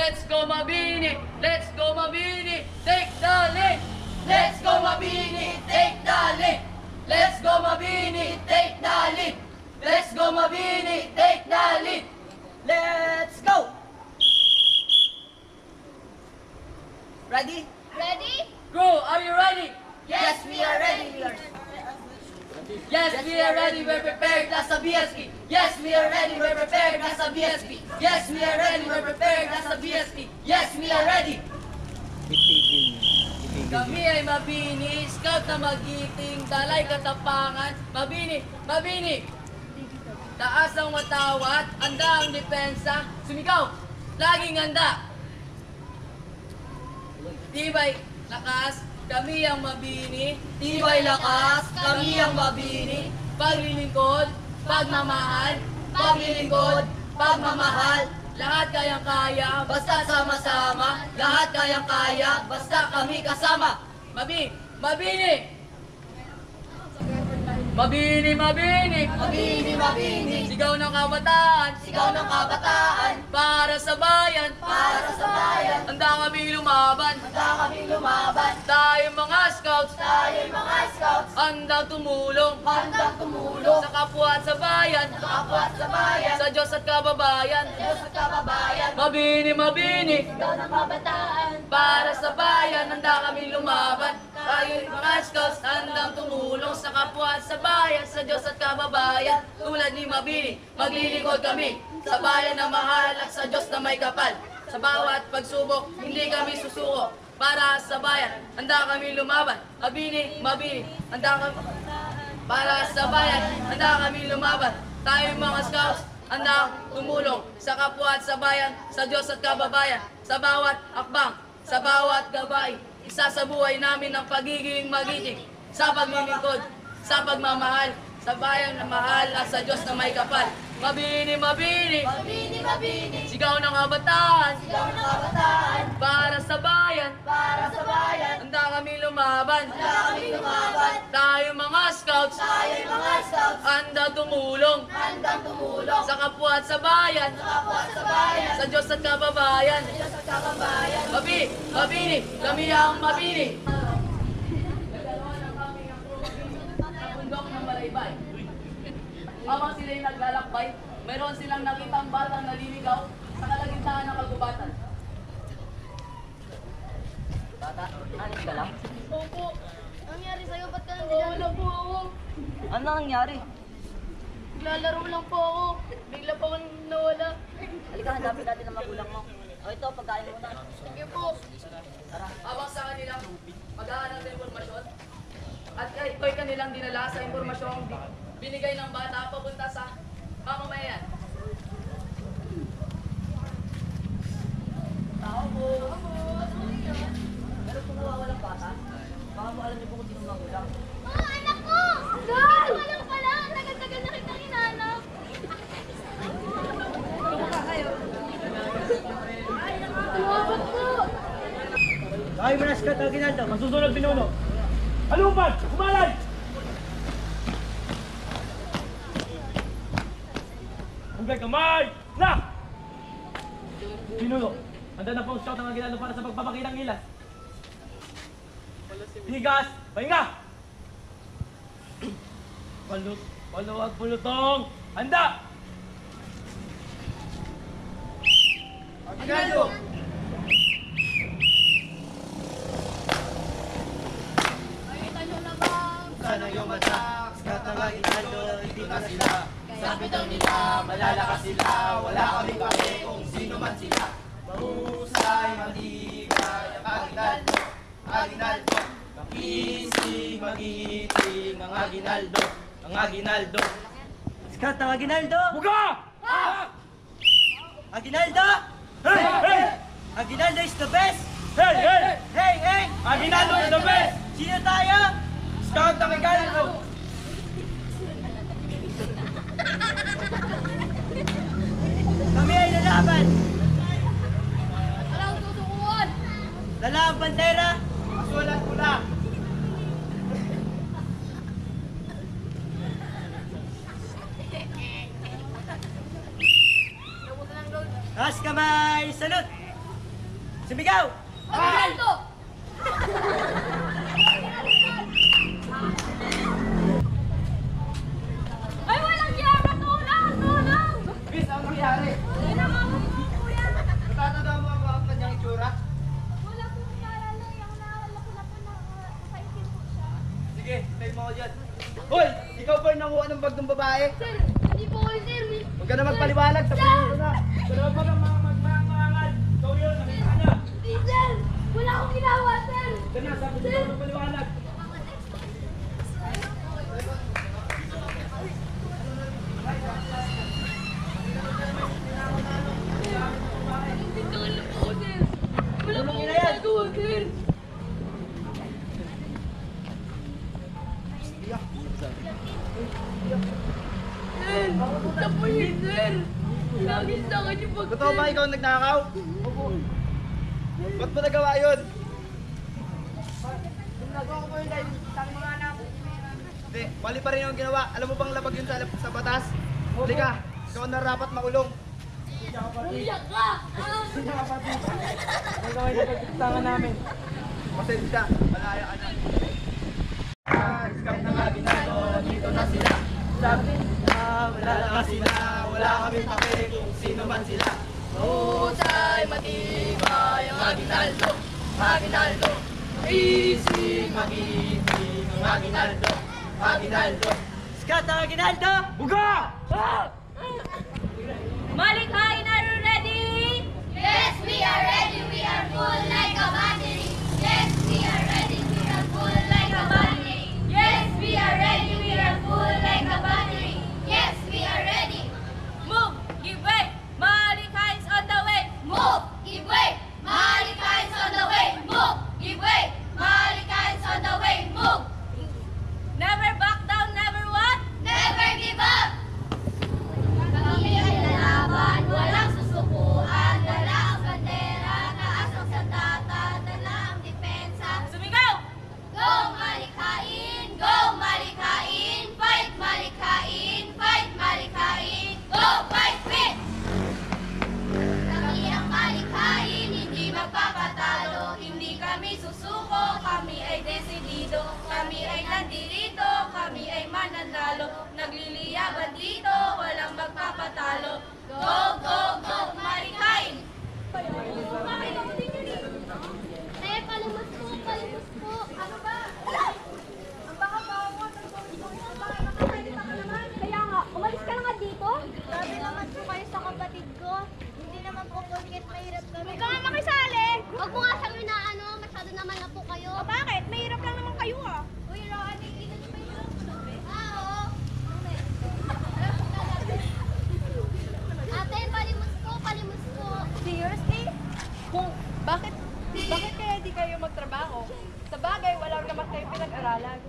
Let's go Mabini! Let's go Mabini! Take the lead! Let's go Mabini! Take the lead! Let's go Mabini! Take the lead! Let's go Mabini! Take the lead! Let's go! Ready? Ready? Crew, are you ready? Yes, we are ready. Yes, we are ready, we're prepared, nasa BSP. Yes, we are ready, we're prepared, nasa BSP. Yes, we are ready, we're prepared, nasa BSP. Yes, we are ready. Kami ay Mabini, scout na magiting, talay katapangan. Mabini, Mabini. Taas ang watawat, handa ang depensa. Sumigaw, laging handa. Tibay, lakas, kami ang Mabini. Tibay lakas, kami ang Mabini. Paglilingkod, pagmamahal. Paglilingkod, pagmamahal. Lahat kayang-kaya, basta sama-sama. Lahat kayang-kaya, basta kami kasama. Mabini! Mabini, Mabini! Mabini, Mabini. Sigaw ng kabataan, Sigaw ng kabataan. para sa bayan. Para sa bayan. Handa kami lumaban. Handa kaming lumaban. Tayo mga scouts, Tayo'y mga scouts. handang tumulong Handang tumulong. sa kapwa at sa bayan, Sa kapwa at sa bayan. sa Diyos at kababayan. Diyos at kababayan. Mabini, Mabini, Sigaw ng kabataan. para sa bayan, handa kami lumaban. Tayo'y mga scouts, handang tumulong sa kapwa at sa bayan, sa Diyos at kababayan. Tulad ni Mabini, maglilingkod kami sa bayan na mahal at sa Diyos na may kapal. Sa bawat pagsubok, hindi kami susuko. Para sa bayan, handa kami lumaban. Mabini, Mabini, handa kami para sa bayan, handa kami lumaban. Tayo mga scouts, handa tumulong sa kapwa at sa bayan, sa Diyos at kababayan. Sa bawat akbang, sa bawat gabay, isa sa buhay namin ang pagiging magiting. Sa paglilingkod, sa pagmamahal, sa bayan na mahal at sa Diyos na may kapal. Mabini, Mabini, Mabini, Mabini. sigaw ng kabataan, Sigaw ng kabataan. para sa bayan, Para sa bayan. handa kami lumaban. Handa kaming lumaban. Tayo mga scouts, Tayo'y mga scouts. handa tumulong Handang tumulong. sa kapwa at sa bayan, Sa kapwa at sa bayan. sa Diyos at kababayan. Diyos at kababayan. Mabini, kami ang Mabini. Bundok ng Malaybay. Habang sila'y naglalakbay, mayroon silang nakitang batang naliligaw sa kalagitnaan ng kagubatan. Bata, alis ka lang? Opo. Anong nangyari sa'yo? Ba't ka nandiyan? Wala po ako. Ano nangyari? Naglalaro lang po ako. Bigla pa ako nawala. Halika, hanapin natin ang magulang mo. O ito, pagkain muna. Sige po. Tara. Habang sa kanilang maghahanap ng impormasyon, at ito'y kanilang dinala sa impormasyong binigay ng bata papunta sa mamamayan. Tao po. Meron pong nawawalang bata. Baka mo alam niyo po kung sino magulang. Mga anak ko! Dad! Walang pala. Tagal-tagal na kitang hinanap. Kumaka kayo. Tumabot po. Ay, manas ka, Ginaldo. Masusunod pinuno. Alupad! Kumalad! Hanggang kamay! Na! Pinuno. Handa na po ang scout ng Ginaldo para sa pagpapakitang ilas. Tigas! Pahinga! Paluwag pulutong! Handa! Ginaldo! Nakita nyo na bang? Sana yung mata, scout ng Ginaldo, hindi pa sila. Sabi daw nila, malalakas sila, wala kami pake kung sino man sila. Mahusay, matibay, ang Aguinaldo, Aguinaldo. Makisig, magiting, ang Aguinaldo, ang Aguinaldo. Scout ng Aguinaldo! Buka! Aguinaldo! Hey! Hey! Aguinaldo is the best! Hey! Hey! Hey! Hey! Aguinaldo is the best! Sino tayo? Scout ng Aguinaldo! Kami ay lalaban! Walang susukuan. Dala ang bandera! Asul at pula! Taas kamay! Salute! Sumigaw! Aginaldo! Ay, walang yara! Tulong! Tulong! Bis, ano nangyari? Ginamama mo, kuya! Natatanda mo ang kanyang itsura? Wala pong naalala yung naalala ko na po na nakaitin po siya. Sige, tayo mo ako dyan. Hoy! Ikaw ba yung nanguha ng bag ng babae? Sir, hindi po kayo, sir. Huwag ka na magpaliwanag sa puso na. Dalawa ba ng mga magmangangal? Ikaw yun, nakita niya. Hindi, sir! Wala akong ginawa, sir! Kanya, sabi ko na magpaliwanag. Hindi ko alam po, sir. Wala po Tulong akong niya yan. ginagawa, sir. Sir, sa po yun, sir. Lagi sa akin yung pag- Totoo ba ikaw ang nagnakaw? Ba't mo nagawa yun? Nagawa ko po yun dahil sa mga anak. Hindi, mali pa rin yung ginawa. Alam mo bang labag yun sa batas? Halika, ikaw na rapat makulong. Umiyak ka! Ikaw ay napagkaktangan namin. Pasensya, malaya ka na. Scam na nga ginagawa, dito na sila. Sabi na, malala sila. Wala kaming pake kung sino man sila. Mahusay, matibay ang Aguinaldo. Aguinaldo. Easy, magiting ang Aguinaldo. Aguinaldo. Skat ang Aguinaldo! Buga! Malikhain, are you ready? Yes, we are ready. We are full like a battery. Yes, we are ready. We are full like a battery. Yes, we are ready. We are full like a battery. Yes, we are ready. Move! Give way! Malikhain's on the way! Move, give way. Malika is on the way. Move, give way. Malika is on the way. Move. Never back down, never what? Never give up. Kami ay lalaban, walang susukuan. Dala ang bandera, taas ang sandata, dala ang depensa. Sumigaw! Go malikhain, go malikhain, fight malikhain, fight malikhain, go fight with! Kami ang malikhain, hindi magpapatalo, hindi kami susuko, kami ay desidido, kami ay nandirito, kami ay mananalo, nagliliyaban dito, walang magpapatalo. Go, go, go, malikhain! Eh, palimus po, palimus po. Ano ba? Ang baka bawat ang bakit nakasalita ka naman? Kaya nga, umalis ka na nga dito. Sabi naman po kayo sa kapatid ko, hindi naman po porket mahirap kami. Huwag ka nga makisali. Huwag mo nga siyang inaano, masyado naman na po kayo. O bakit? Mahirap lang naman kayo ah. Uy, Rocky, kita niyo ba yung oo. Ate, palimus po, palimus po. Seriously? Kung bakit kaya di kayo magtrabaho? Sa bagay, wala naman kayo pinag-aralan.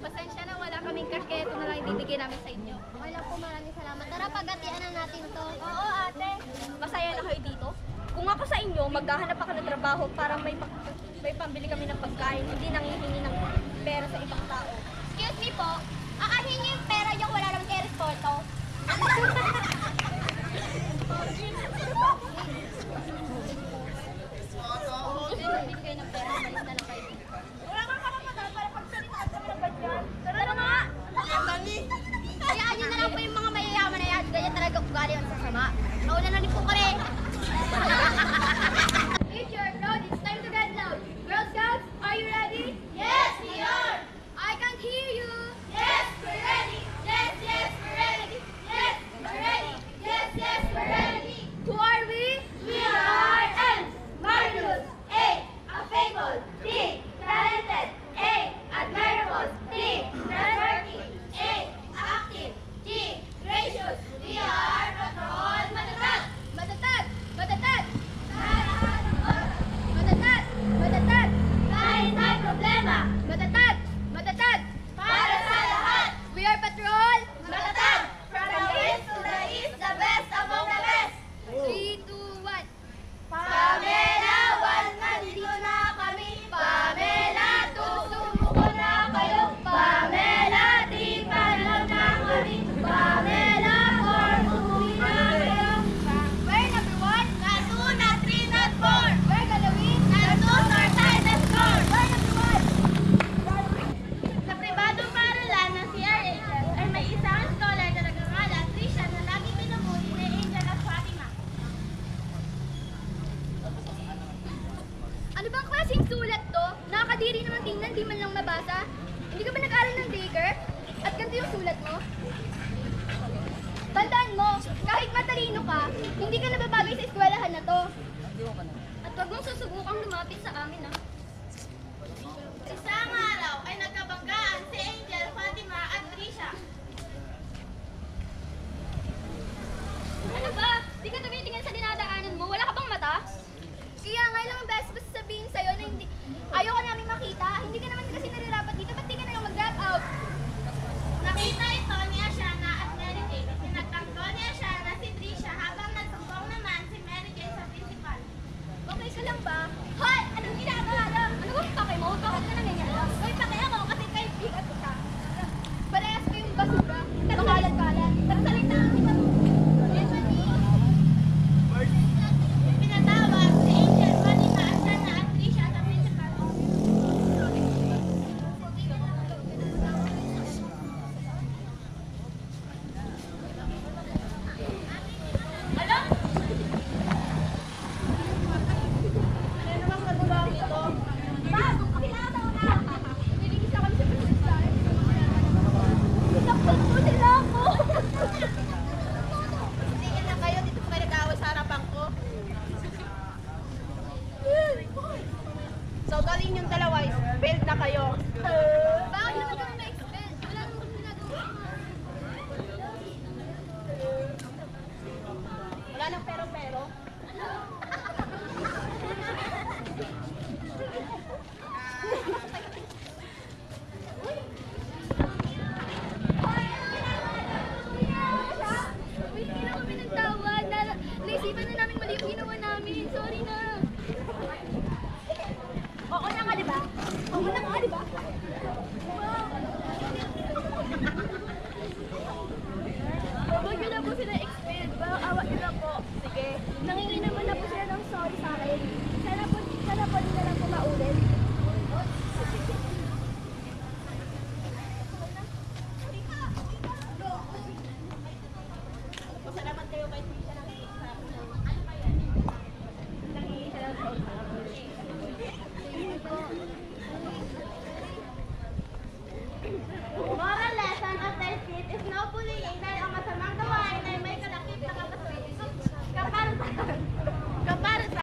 Pasensya na, wala kaming cash, kaya ito na lang ibibigay namin sa inyo. Okay lang po, maraming salamat. Tara, pagatian na natin to. Oo, ate. Masaya na kayo dito? Kung ako sa inyo, maghahanap ako ng trabaho para may pambili kami ng pagkain, hindi nanghihingi ng pera sa ibang tao. Excuse me po, aahingin yung pera yung wala naman kay Resporto. Bibigay ng pera, malis na lang kayo. Wala kang karapatan para pagsalitaan kami ng ganyan. Tara na nga! Hayaan nyo na lang po yung mga mayayaman na yan. Ganyan talaga ugali ang sasama. Nauna na rin po kami. Teacher, Rod, it's time to get loud. Girl Scouts, are you ready? Yes, we are. I can't hear you. Yes, we're ready. Yes, yes, we're ready. Yes, we're ready. Yes, yes, we're ready. Who are we? We are Ms. Marvelous. A. Affable. D. Talented. A. Admirable. D. Trustworthy. A. Active. G. Gracious. We are Patrol Matatag. di man lang mabasa? Hindi ka ba nag-aral ng daycare? At ganito yung sulat mo? Tandaan mo, kahit matalino ka, hindi ka nababagay sa eskwelahan na to. At huwag mong susubukang lumapit sa amin, ah. Isang araw ay nagkabanggaan si Angel, Fatima at Trisha. Ano ba? Di ka tumitingin sa dinadaanan mo? Wala ka bang mata? Kaya nga ilang beses pa sasabihin sa'yo na hindi, ayaw ka namin makita. Hindi ka naman kasi narirapat dito. Ba't di ka na lang mag-drop out? Nakita ito ni Ashana at Mary Jane. Pinagtanggol ni Ashana si Trisha habang nagsumbong naman si Mary Jane sa principal. Okay ka lang ba? Hoy! Anong ginagawa lang? Ano bang pake mo? Bakit ka nangyayari? Hoy, pake ako kasi kayo bigat ka. Parehas kayong basura. Kalat-kalat. Nagsalita ang kita mo. Yes, mami. Pinatawag si Angel, Fatima, Ashana at Trisha sa principal. Ano? Ano namang nagawa ito? Ma'am, pakilala ko na. Nilinis ako sa principal. Sinaktan po sila ako. Tingin na kayo, dito po kayo nag-away sa harapan ko. So, galing yung dalawa, failed na kayo. Bakit naman kami na-expel? Wala naman kami ginagawa. Wala nang pero-pero. Uy, hindi na kami nagtawad. Naisipan na namin mali yung ginawa namin. Sorry na. Oo na nga, di ba? Oo na nga, di ba? Huwag nyo na po sila expelled. Awa nyo na po. Sige. Nangingin